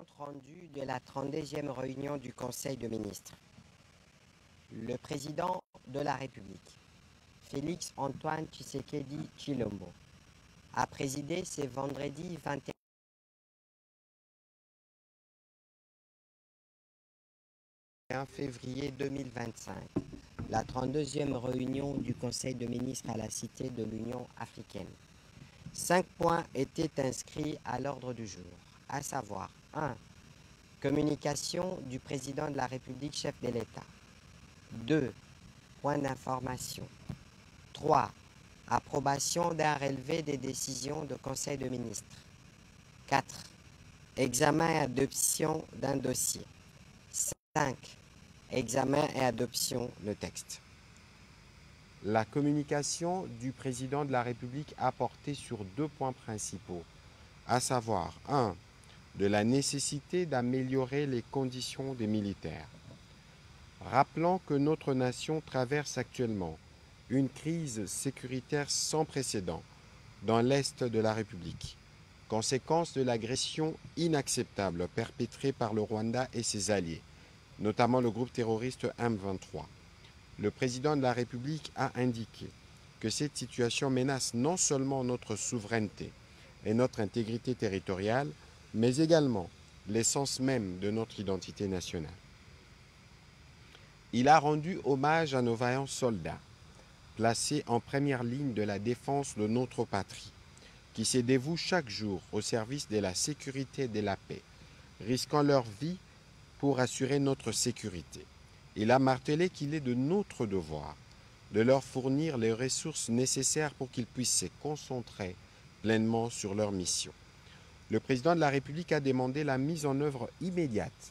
Compte rendu de la 32e réunion du Conseil de ministres. Le président de la République, Félix Antoine Tshisekedi Tshilombo, a présidé ce vendredi 21 février 2025 la 32e réunion du Conseil de ministres à la Cité de l'Union africaine. 5 points étaient inscrits à l'ordre du jour, à savoir 1. Communication du président de la République, chef de l'État. 2. Point d'information. 3. Approbation d'un relevé des décisions du Conseil de ministres. 4. Examen et adoption d'un dossier. 5. Examen et adoption de texte. La communication du président de la République a porté sur 2 points principaux, à savoir 1. De la nécessité d'améliorer les conditions des militaires. Rappelant que notre nation traverse actuellement une crise sécuritaire sans précédent dans l'Est de la République, conséquence de l'agression inacceptable perpétrée par le Rwanda et ses alliés, notamment le groupe terroriste M23. Le président de la République a indiqué que cette situation menace non seulement notre souveraineté et notre intégrité territoriale, mais également l'essence même de notre identité nationale. Il a rendu hommage à nos vaillants soldats, placés en première ligne de la défense de notre patrie, qui se dévouent chaque jour au service de la sécurité et de la paix, risquant leur vie pour assurer notre sécurité. Il a martelé qu'il est de notre devoir de leur fournir les ressources nécessaires pour qu'ils puissent se concentrer pleinement sur leur mission. Le président de la République a demandé la mise en œuvre immédiate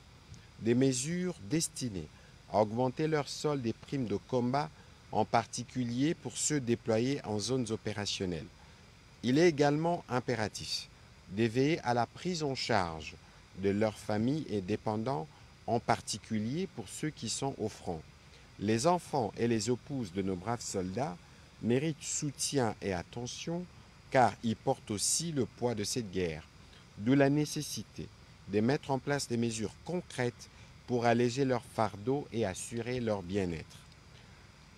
des mesures destinées à augmenter leur solde des primes de combat, en particulier pour ceux déployés en zones opérationnelles. Il est également impératif de veiller à la prise en charge de leurs familles et dépendants, en particulier pour ceux qui sont au front. Les enfants et les épouses de nos braves soldats méritent soutien et attention, car ils portent aussi le poids de cette guerre, d'où la nécessité de mettre en place des mesures concrètes pour alléger leur fardeau et assurer leur bien-être.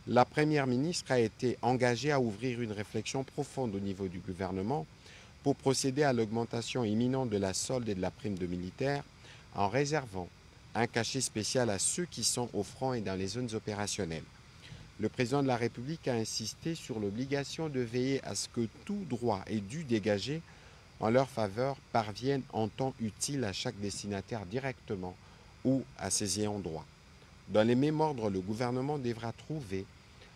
La Première ministre a été engagée à ouvrir une réflexion profonde au niveau du gouvernement pour procéder à l'augmentation imminente de la solde et de la prime de militaires, en réservant un cachet spécial à ceux qui sont au front et dans les zones opérationnelles. Le président de la République a insisté sur l'obligation de veiller à ce que tout droit et dû dégager en leur faveur parvienne en temps utile à chaque destinataire directement ou à ses ayants droit. Dans les mêmes ordres, le gouvernement devra trouver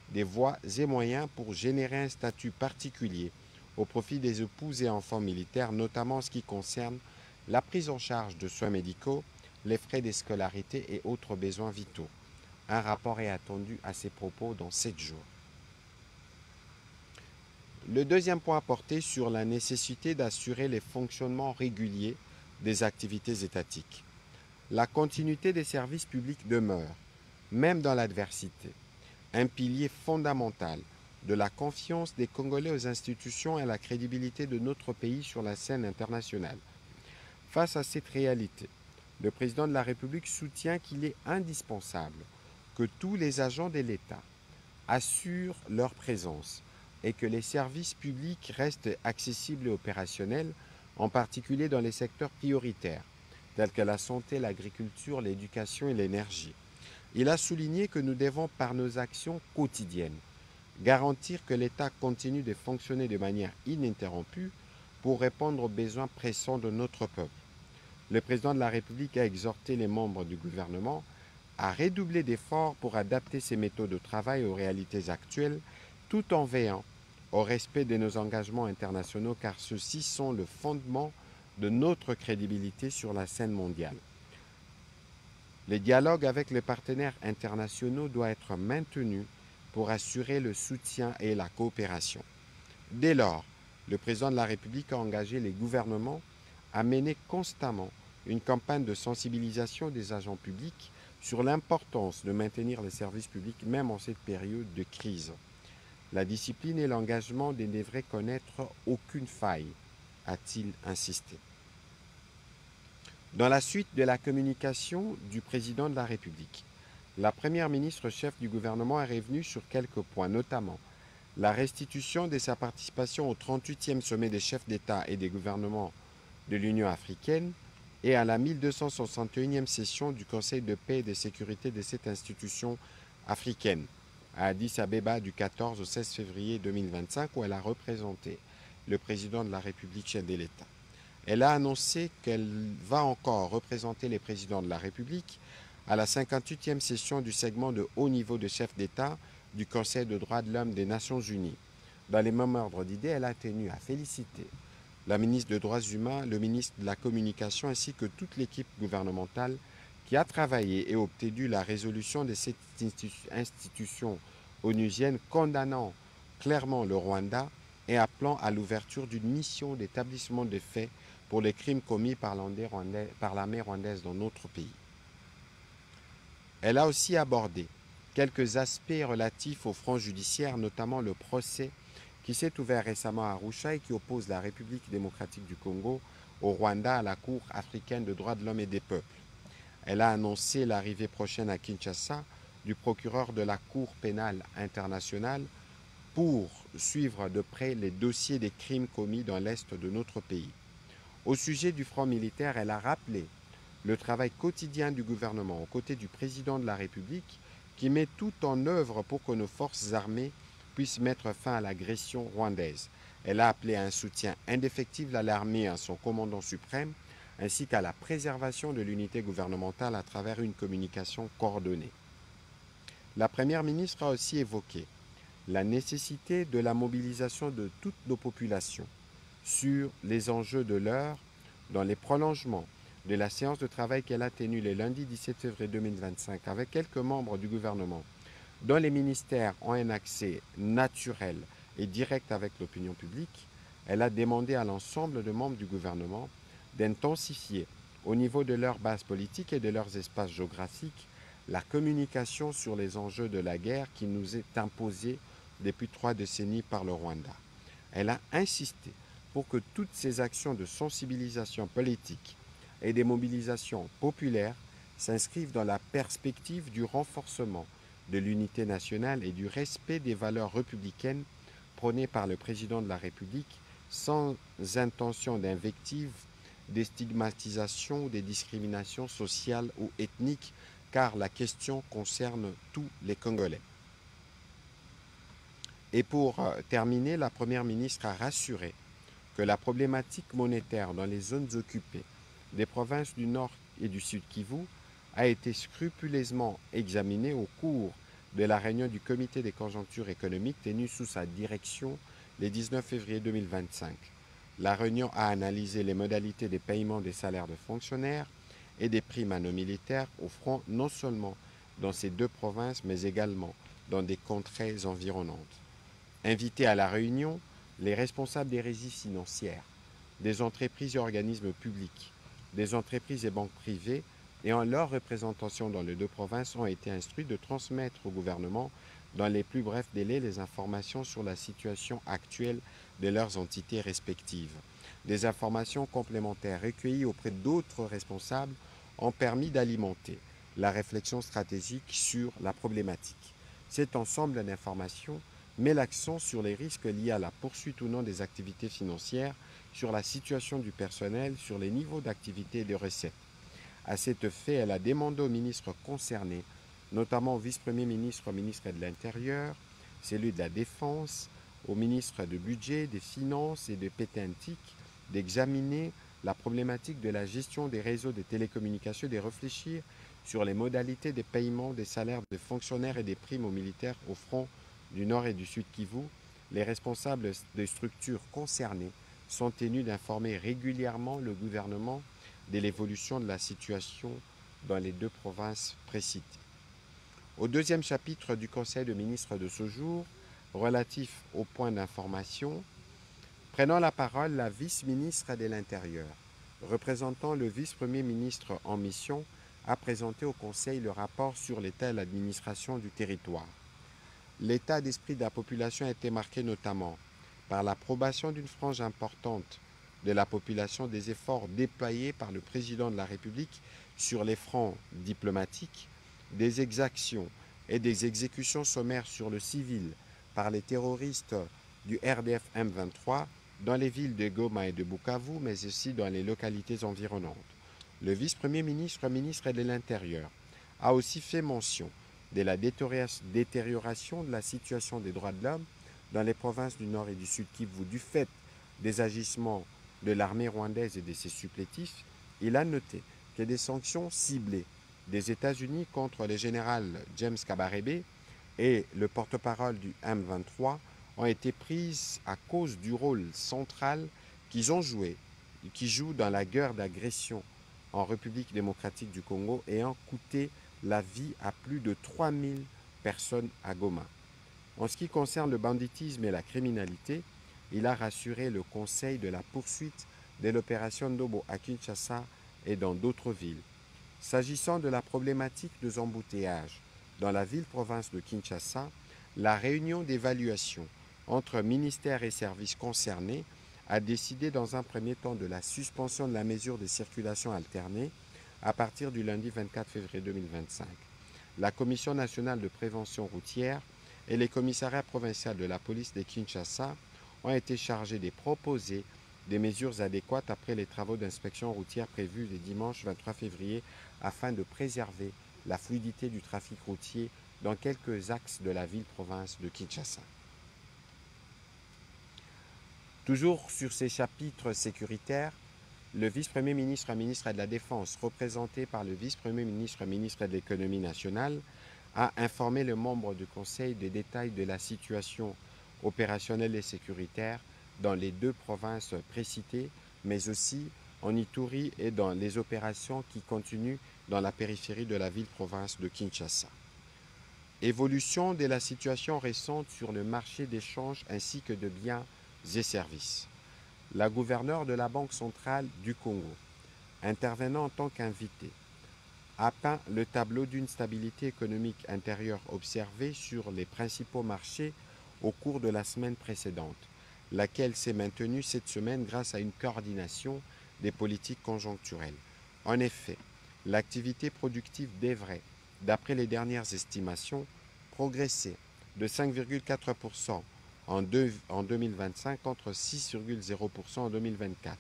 des voies et moyens pour générer un statut particulier au profit des épouses et enfants militaires, notamment en ce qui concerne la prise en charge de soins médicaux, les frais de scolarité et autres besoins vitaux. Un rapport est attendu à ces propos dans 7 jours. Le deuxième point porté sur la nécessité d'assurer les fonctionnements réguliers des activités étatiques. La continuité des services publics demeure, même dans l'adversité, un pilier fondamental de la confiance des Congolais aux institutions et à la crédibilité de notre pays sur la scène internationale. Face à cette réalité, le président de la République soutient qu'il est indispensable que tous les agents de l'État assurent leur présence et que les services publics restent accessibles et opérationnels, en particulier dans les secteurs prioritaires, tels que la santé, l'agriculture, l'éducation et l'énergie. Il a souligné que nous devons, par nos actions quotidiennes, garantir que l'État continue de fonctionner de manière ininterrompue pour répondre aux besoins pressants de notre peuple. Le président de la République a exhorté les membres du gouvernement à redoubler d'efforts pour adapter ses méthodes de travail aux réalités actuelles, tout en veillant au respect de nos engagements internationaux, car ceux-ci sont le fondement de notre crédibilité sur la scène mondiale. Le dialogue avec les partenaires internationaux doit être maintenu pour assurer le soutien et la coopération. Dès lors, le président de la République a engagé les gouvernements à mener constamment une campagne de sensibilisation des agents publics sur l'importance de maintenir les services publics même en cette période de crise. La discipline et l'engagement ne devraient connaître aucune faille, a-t-il insisté. Dans la suite de la communication du président de la République, la première ministre chef du gouvernement est revenue sur quelques points, notamment la restitution de sa participation au 38e sommet des chefs d'État et des gouvernements de l'Union africaine et à la 1261e session du Conseil de paix et de sécurité de cette institution africaine, à Addis Abeba du 14 au 16 février 2025, où elle a représenté le président de la République, chef de l'État. Elle a annoncé qu'elle va encore représenter les présidents de la République à la 58e session du segment de haut niveau de chefs d'État du Conseil des droits de l'homme des Nations Unies. Dans les mêmes ordres d'idées, elle a tenu à féliciter la ministre des Droits humains, le ministre de la Communication ainsi que toute l'équipe gouvernementale qui a travaillé et obtenu la résolution de cette institution onusienne condamnant clairement le Rwanda et appelant à l'ouverture d'une mission d'établissement des faits pour les crimes commis par l'armée rwandaise dans notre pays. Elle a aussi abordé quelques aspects relatifs au front judiciaire, notamment le procès qui s'est ouvert récemment à Arusha et qui oppose la République démocratique du Congo au Rwanda à la Cour africaine de droits de l'homme et des peuples. Elle a annoncé l'arrivée prochaine à Kinshasa du procureur de la Cour pénale internationale pour suivre de près les dossiers des crimes commis dans l'est de notre pays. Au sujet du front militaire, elle a rappelé le travail quotidien du gouvernement aux côtés du président de la République qui met tout en œuvre pour que nos forces armées puissent mettre fin à l'agression rwandaise. Elle a appelé à un soutien indéfectible à l'armée et à son commandant suprême, ainsi qu'à la préservation de l'unité gouvernementale à travers une communication coordonnée. La Première ministre a aussi évoqué la nécessité de la mobilisation de toutes nos populations sur les enjeux de l'heure dans les prolongements de la séance de travail qu'elle a tenue le lundi 17 février 2025 avec quelques membres du gouvernement dont les ministères ont un accès naturel et direct avec l'opinion publique. Elle a demandé à l'ensemble des membres du gouvernement d'intensifier au niveau de leurs bases politiques et de leurs espaces géographiques la communication sur les enjeux de la guerre qui nous est imposée depuis 3 décennies par le Rwanda. Elle a insisté pour que toutes ces actions de sensibilisation politique et des mobilisations populaires s'inscrivent dans la perspective du renforcement de l'unité nationale et du respect des valeurs républicaines prônées par le président de la République sans intention d'invective, de stigmatisation ou de discrimination sociale ou ethnique, car la question concerne tous les Congolais. Et pour terminer, la Première ministre a rassuré que la problématique monétaire dans les zones occupées des provinces du Nord et du Sud Kivu a été scrupuleusement examinée au cours de la réunion du Comité des conjonctures économiques tenue sous sa direction le 19 février 2025. La réunion a analysé les modalités des paiements des salaires de fonctionnaires et des primes à nos militaires au front non seulement dans ces deux provinces mais également dans des contrées environnantes. Invités à la réunion, les responsables des régies financières, des entreprises et organismes publics, des entreprises et banques privées et en leur représentation dans les deux provinces ont été instruits de transmettre au gouvernement dans les plus brefs délais les informations sur la situation actuelle de leurs entités respectives. Des informations complémentaires recueillies auprès d'autres responsables ont permis d'alimenter la réflexion stratégique sur la problématique. Cet ensemble d'informations met l'accent sur les risques liés à la poursuite ou non des activités financières, sur la situation du personnel, sur les niveaux d'activité et de recettes. À cet effet, elle a demandé aux ministres concernés, notamment au vice-premier ministre, au ministre de l'Intérieur, celui de la Défense, au ministre du Budget, des Finances et de Pétentique, d'examiner la problématique de la gestion des réseaux de télécommunications et de réfléchir sur les modalités de paiement des salaires des fonctionnaires et des primes aux militaires au front du Nord et du Sud Kivu. Les responsables des structures concernées sont tenus d'informer régulièrement le gouvernement de l'évolution de la situation dans les deux provinces précitées. Au deuxième chapitre du Conseil de ministres de ce jour, relatif aux points d'information, prenant la parole, la vice-ministre de l'Intérieur, représentant le vice-premier ministre en mission, a présenté au Conseil le rapport sur l'état et l'administration du territoire. L'état d'esprit de la population a été marqué notamment par l'approbation d'une frange importante de la population des efforts déployés par le président de la République sur les fronts diplomatiques, des exactions et des exécutions sommaires sur le civil par les terroristes du RDF M23 dans les villes de Goma et de Bukavu, mais aussi dans les localités environnantes. Le vice-premier ministre, ministre de l'Intérieur, a aussi fait mention de la détérioration de la situation des droits de l'homme dans les provinces du Nord et du Sud Kivu du fait des agissements de l'armée rwandaise et de ses supplétifs. Il a noté que des sanctions ciblées des États-Unis contre le général James Kabarebe et le porte-parole du M23 ont été prises à cause du rôle central qu'ils ont joué, qui jouent dans la guerre d'agression en République démocratique du Congo, ayant coûté la vie à plus de 3000 personnes à Goma. En ce qui concerne le banditisme et la criminalité, il a rassuré le Conseil de la poursuite de l'opération Ndobo à Kinshasa et dans d'autres villes. S'agissant de la problématique des embouteillages dans la ville-province de Kinshasa, la réunion d'évaluation entre ministères et services concernés a décidé dans un premier temps de la suspension de la mesure de circulation alternée à partir du lundi 24 février 2025. La Commission nationale de prévention routière et les commissariats provinciaux de la police de Kinshasa ont été chargés de proposer des mesures adéquates après les travaux d'inspection routière prévus le dimanche 23 février afin de préserver la fluidité du trafic routier dans quelques axes de la ville-province de Kinshasa. Toujours sur ces chapitres sécuritaires, le vice-premier ministre, ministre de la Défense, représenté par le vice-premier ministre, ministre de l'Économie nationale, a informé les membres du Conseil des détails de la situation opérationnelle et sécuritaire dans les deux provinces précitées, mais aussi en Ituri et dans les opérations qui continuent dans la périphérie de la ville-province de Kinshasa. Évolution de la situation récente sur le marché d'échange ainsi que de biens et services. La gouverneure de la Banque centrale du Congo, intervenant en tant qu'invité, a peint le tableau d'une stabilité économique intérieure observée sur les principaux marchés au cours de la semaine précédente, laquelle s'est maintenue cette semaine grâce à une coordination des politiques conjoncturelles. En effet, l'activité productive devrait, d'après les dernières estimations, progresser de 5,4% en 2025 contre 6,0% en 2024.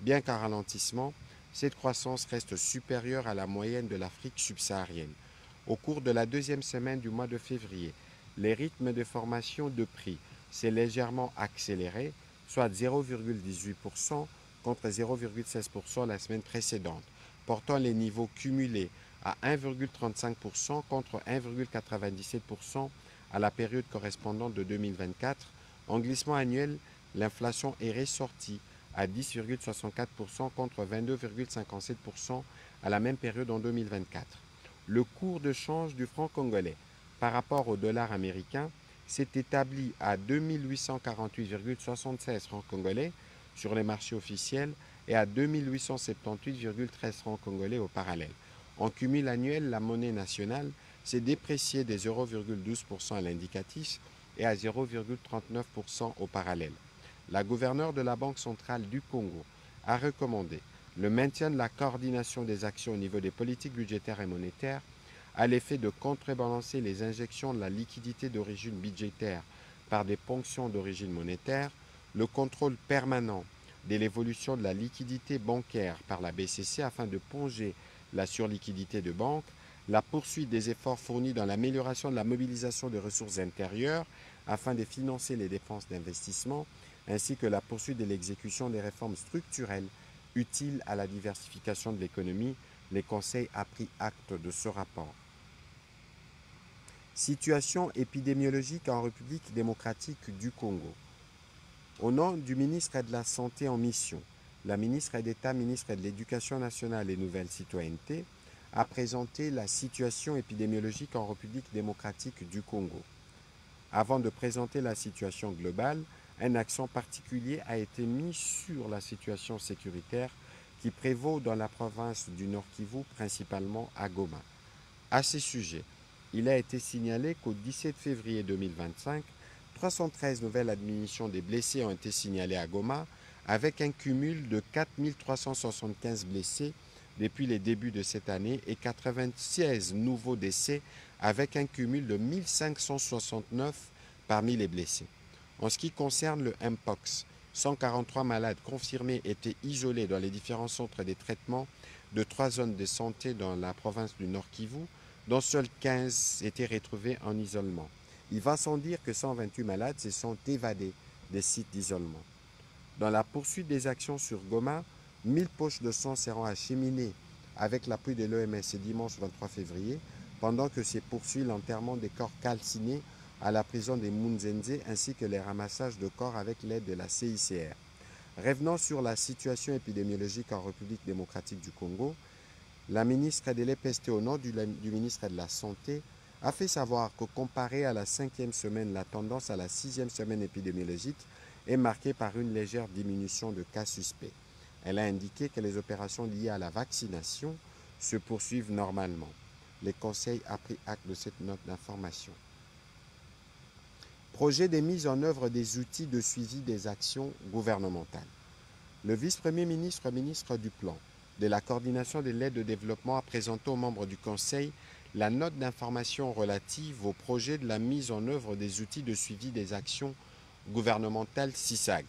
Bien qu'en ralentissement, cette croissance reste supérieure à la moyenne de l'Afrique subsaharienne. Au cours de la deuxième semaine du mois de février, les rythmes de formation de prix s'est légèrement accéléré, soit 0,18% contre 0,16% la semaine précédente, portant les niveaux cumulés à 1,35% contre 1,97% à la période correspondante de 2024. En glissement annuel, l'inflation est ressortie à 10,64% contre 22,57% à la même période en 2024. Le cours de change du franc congolais par rapport au dollar américain s'est établi à 2848,76 francs congolais sur les marchés officiels et à 2878,13 francs congolais au parallèle. En cumul annuel, la monnaie nationale s'est dépréciée de 0,12% à l'indicatif et à 0,39% au parallèle. La gouverneure de la Banque centrale du Congo a recommandé le maintien de la coordination des actions au niveau des politiques budgétaires et monétaires à l'effet de contrebalancer les injections de la liquidité d'origine budgétaire par des ponctions d'origine monétaire, le contrôle permanent de l'évolution de la liquidité bancaire par la BCC afin de ponger la surliquidité de banque, la poursuite des efforts fournis dans l'amélioration de la mobilisation des ressources intérieures afin de financer les dépenses d'investissement, ainsi que la poursuite de l'exécution des réformes structurelles utiles à la diversification de l'économie. Le Conseil a pris acte de ce rapport. Situation épidémiologique en République démocratique du Congo. Au nom du ministre de la Santé en mission, la ministre d'État, ministre de l'Éducation nationale et Nouvelle Citoyenneté, a présenté la situation épidémiologique en République démocratique du Congo. Avant de présenter la situation globale, un accent particulier a été mis sur la situation sécuritaire qui prévaut dans la province du Nord Kivu, principalement à Goma. À ce sujet, il a été signalé qu'au 17 février 2025, 313 nouvelles admissions des blessés ont été signalées à Goma, avec un cumul de 4 375 blessés depuis les débuts de cette année et 96 nouveaux décès avec un cumul de 1569 parmi les blessés. En ce qui concerne le Mpox, 143 malades confirmés étaient isolés dans les différents centres de traitement de 3 zones de santé dans la province du Nord Kivu, dont seuls 15 étaient retrouvés en isolement. Il va sans dire que 128 malades se sont évadés des sites d'isolement. Dans la poursuite des actions sur Goma, 1000 poches de sang seront acheminées avec l'appui de l'OMS ce dimanche 23 février, pendant que se poursuit l'enterrement des corps calcinés à la prison des Munzenze ainsi que les ramassages de corps avec l'aide de la CICR. Revenant sur la situation épidémiologique en République démocratique du Congo, la ministre de l'EPST au nom du ministre de la Santé a fait savoir que comparé à la 5e semaine, la tendance à la 6e semaine épidémiologique est marquée par une légère diminution de cas suspects. Elle a indiqué que les opérations liées à la vaccination se poursuivent normalement. Le Conseil a pris acte de cette note d'information. Projet de mise en œuvre des outils de suivi des actions gouvernementales. Le vice-premier ministre, ministre du Plan, de la coordination de l'aide au développement a présenté aux membres du Conseil la note d'information relative au projet de la mise en œuvre des outils de suivi des actions gouvernementales CISAG.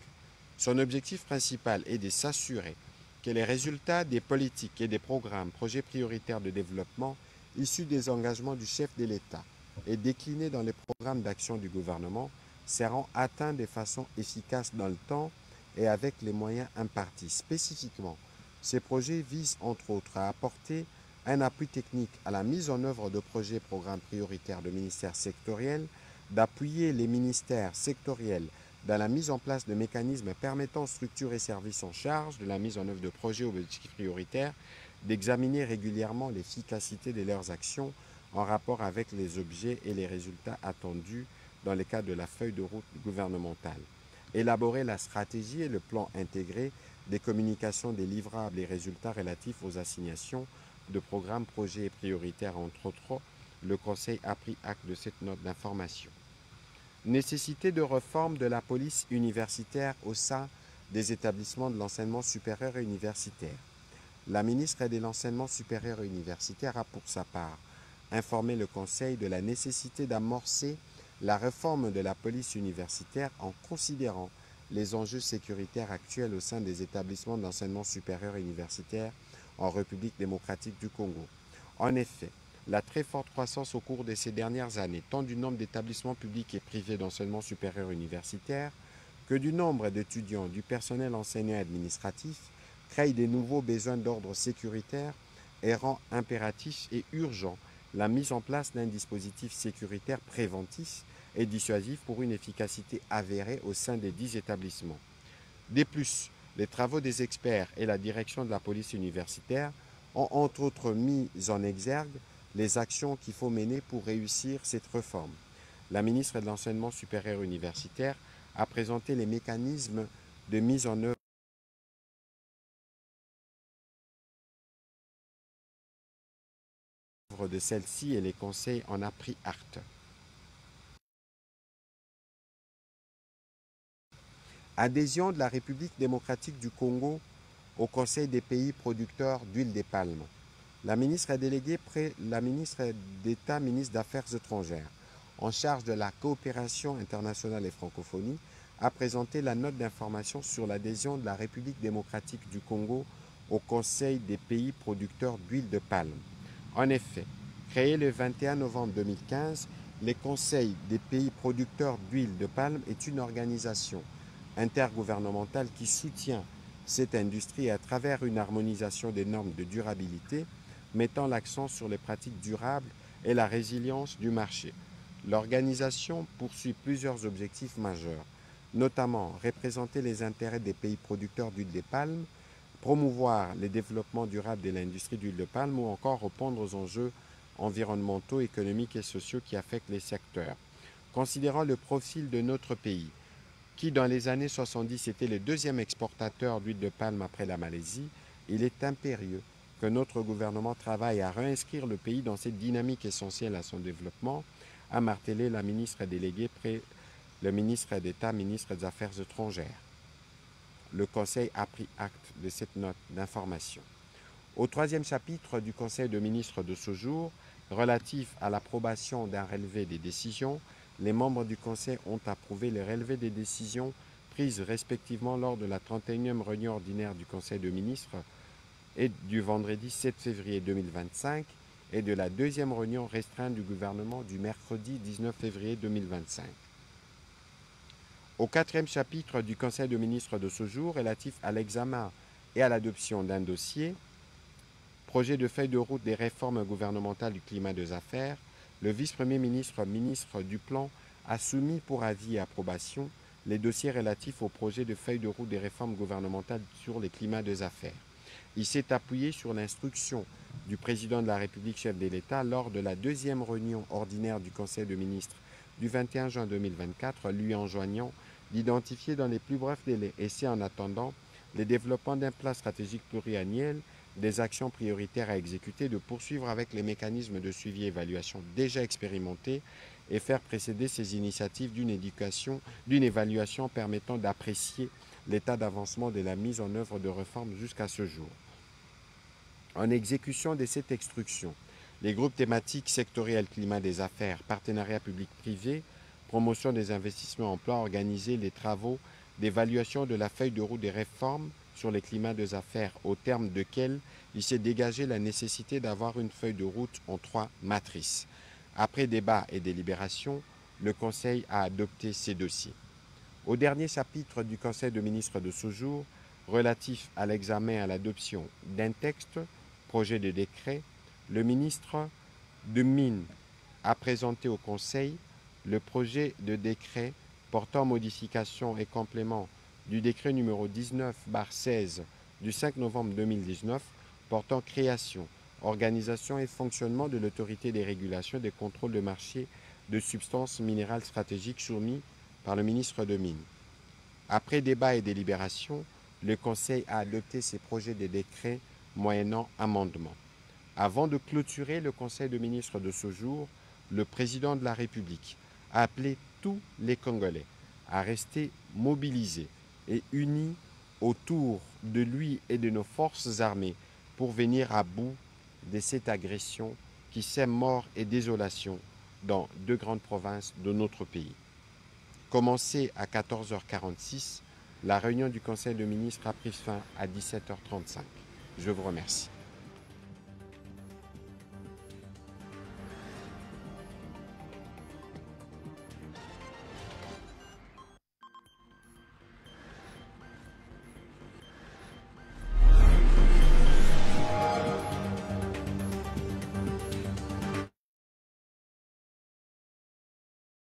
Son objectif principal est de s'assurer que les résultats des politiques et des programmes, projets prioritaires de développement issus des engagements du chef de l'État et déclinés dans les programmes d'action du gouvernement seront atteints de façon efficace dans le temps et avec les moyens impartis. Spécifiquement, ces projets visent entre autres à apporter un appui technique à la mise en œuvre de projets et programmes prioritaires de ministères sectoriels, d'appuyer les ministères sectoriels dans la mise en place de mécanismes permettant aux structures et services en charge de la mise en œuvre de projets objectifs prioritaires d'examiner régulièrement l'efficacité de leurs actions en rapport avec les objets et les résultats attendus dans le cadre de la feuille de route gouvernementale. Élaborer la stratégie et le plan intégré des communications des livrables et résultats relatifs aux assignations de programmes, projets et prioritaires, entre autres. Le Conseil a pris acte de cette note d'information. Nécessité de réforme de la police universitaire au sein des établissements de l'enseignement supérieur et universitaire. La ministre de l'Enseignement supérieur et universitaire a pour sa part informé le Conseil de la nécessité d'amorcer la réforme de la police universitaire en considérant les enjeux sécuritaires actuels au sein des établissements d'enseignement supérieur et universitaire en République démocratique du Congo. En effet, la très forte croissance au cours de ces dernières années, tant du nombre d'établissements publics et privés d'enseignement supérieur universitaire que du nombre d'étudiants, du personnel enseignant et administratif, crée de nouveaux besoins d'ordre sécuritaire et rend impératif et urgent la mise en place d'un dispositif sécuritaire préventif et dissuasif pour une efficacité avérée au sein des 10 établissements. De plus, les travaux des experts et la direction de la police universitaire ont entre autres mis en exergue les actions qu'il faut mener pour réussir cette réforme. La ministre de l'Enseignement supérieur universitaire a présenté les mécanismes de mise en œuvre de celle-ci et les conseils en a pris acte. Adhésion de la République démocratique du Congo au Conseil des pays producteurs d'huile de palme. La ministre déléguée la ministre d'État, ministre d'Affaires étrangères, en charge de la coopération internationale et francophonie, a présenté la note d'information sur l'adhésion de la République démocratique du Congo au Conseil des pays producteurs d'huile de palme. En effet, créé le 21 novembre 2015, le Conseil des pays producteurs d'huile de palme est une organisation intergouvernementale qui soutient cette industrie à travers une harmonisation des normes de durabilité, mettant l'accent sur les pratiques durables et la résilience du marché. L'organisation poursuit plusieurs objectifs majeurs, notamment représenter les intérêts des pays producteurs d'huile de palme, promouvoir le développement durable de l'industrie d'huile de palme ou encore répondre aux enjeux environnementaux, économiques et sociaux qui affectent les secteurs. Considérant le profil de notre pays, qui dans les années 70 était le deuxième exportateur d'huile de palme après la Malaisie, il est impérieux que notre gouvernement travaille à réinscrire le pays dans cette dynamique essentielle à son développement, a martelé la ministre déléguée près le ministre d'État, ministre des Affaires étrangères. le Conseil a pris acte de cette note d'information. Au troisième chapitre du Conseil de ministres de ce jour, relatif à l'approbation d'un relevé des décisions, les membres du Conseil ont approuvé les relevés des décisions prises respectivement lors de la 31e réunion ordinaire du Conseil de ministres et du vendredi 7 février 2025 et de la deuxième réunion restreinte du gouvernement du mercredi 19 février 2025. Au quatrième chapitre du Conseil de ministres de ce jour, relatif à l'examen et à l'adoption d'un dossier, projet de feuille de route des réformes gouvernementales du climat des affaires, le vice-premier ministre, ministre du Plan, a soumis pour avis et approbation les dossiers relatifs au projet de feuille de route des réformes gouvernementales sur les climats des affaires. Il s'est appuyé sur l'instruction du président de la République, chef de l'État, lors de la deuxième réunion ordinaire du Conseil de ministres du 21 juin 2024, lui enjoignant d'identifier dans les plus brefs délais, et c'est en attendant les développements d'un plan stratégique pluriannuel, des actions prioritaires à exécuter, de poursuivre avec les mécanismes de suivi et évaluation déjà expérimentés et faire précéder ces initiatives d'une évaluation permettant d'apprécier l'état d'avancement de la mise en œuvre de réformes jusqu'à ce jour. En exécution de cette instruction, les groupes thématiques sectoriels climat des affaires, partenariat public-privé, promotion des investissements emploi ont organisé les travaux d'évaluation de la feuille de route des réformes sur les climats des affaires, au terme desquels il s'est dégagé la nécessité d'avoir une feuille de route en 3 matrices. Après débat et délibération, le Conseil a adopté ces dossiers. Au dernier chapitre du Conseil de ministres de ce jour, relatif à l'examen et à l'adoption d'un texte, projet de décret, le ministre de Mines a présenté au Conseil le projet de décret portant modification et complément du décret numéro 19/16 du 5 novembre 2019 portant création, organisation et fonctionnement de l'autorité des régulations et des contrôles de marché de substances minérales stratégiques soumis par le ministre de Mines. Après débat et délibération, le Conseil a adopté ces projets de décret moyennant amendement. Avant de clôturer le Conseil de ministres de ce jour, le président de la République a appelé tous les Congolais à rester mobilisés et unis autour de lui et de nos forces armées pour venir à bout de cette agression qui sème mort et désolation dans 2 grandes provinces de notre pays. Commencée à 14h46, la réunion du Conseil de ministres a pris fin à 17h35. Je vous remercie.